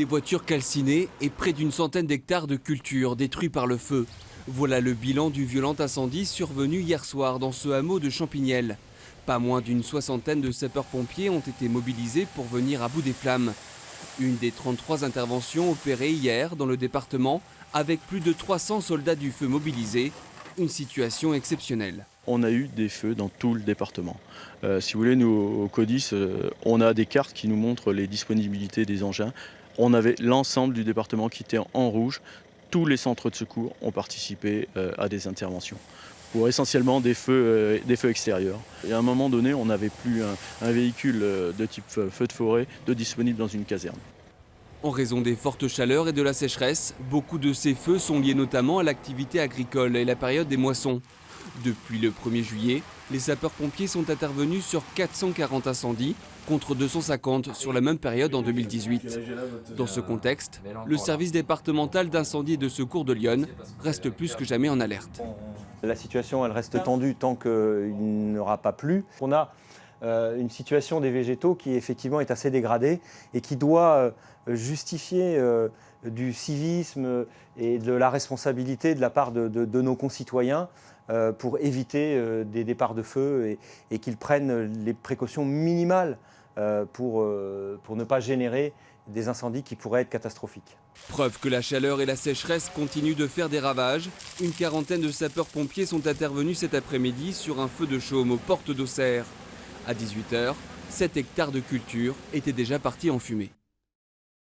Des voitures calcinées et près d'une centaine d'hectares de cultures détruits par le feu. Voilà le bilan du violent incendie survenu hier soir dans ce hameau de Champignelles. Pas moins d'une soixantaine de sapeurs-pompiers ont été mobilisés pour venir à bout des flammes. Une des 33 interventions opérées hier dans le département avec plus de 300 soldats du feu mobilisés. Une situation exceptionnelle. On a eu des feux dans tout le département. Si vous voulez, nous, au CODIS, on a des cartes qui nous montrent les disponibilités des engins. On avait l'ensemble du département qui était en rouge. Tous les centres de secours ont participé à des interventions pour essentiellement des feux extérieurs. Et à un moment donné, on n'avait plus un véhicule de type feu de forêt de disponible dans une caserne. En raison des fortes chaleurs et de la sécheresse, beaucoup de ces feux sont liés notamment à l'activité agricole et la période des moissons. Depuis le 1er juillet, les sapeurs-pompiers sont intervenus sur 440 incendies, contre 250 sur la même période en 2018. Dans ce contexte, le service départemental d'incendie et de secours de Lyon reste plus que jamais en alerte. La situation elle reste tendue tant qu'il n'aura pas plu. On a une situation des végétaux qui effectivement est assez dégradée et qui doit justifier du civisme et de la responsabilité de la part de nos concitoyens pour éviter des départs de feu et qu'ils prennent les précautions minimales pour ne pas générer des incendies qui pourraient être catastrophiques. Preuve que la chaleur et la sécheresse continuent de faire des ravages. Une quarantaine de sapeurs-pompiers sont intervenus cet après-midi sur un feu de chaume aux portes d'Auxerre. À 18 h, 7 hectares de culture étaient déjà partis en fumée.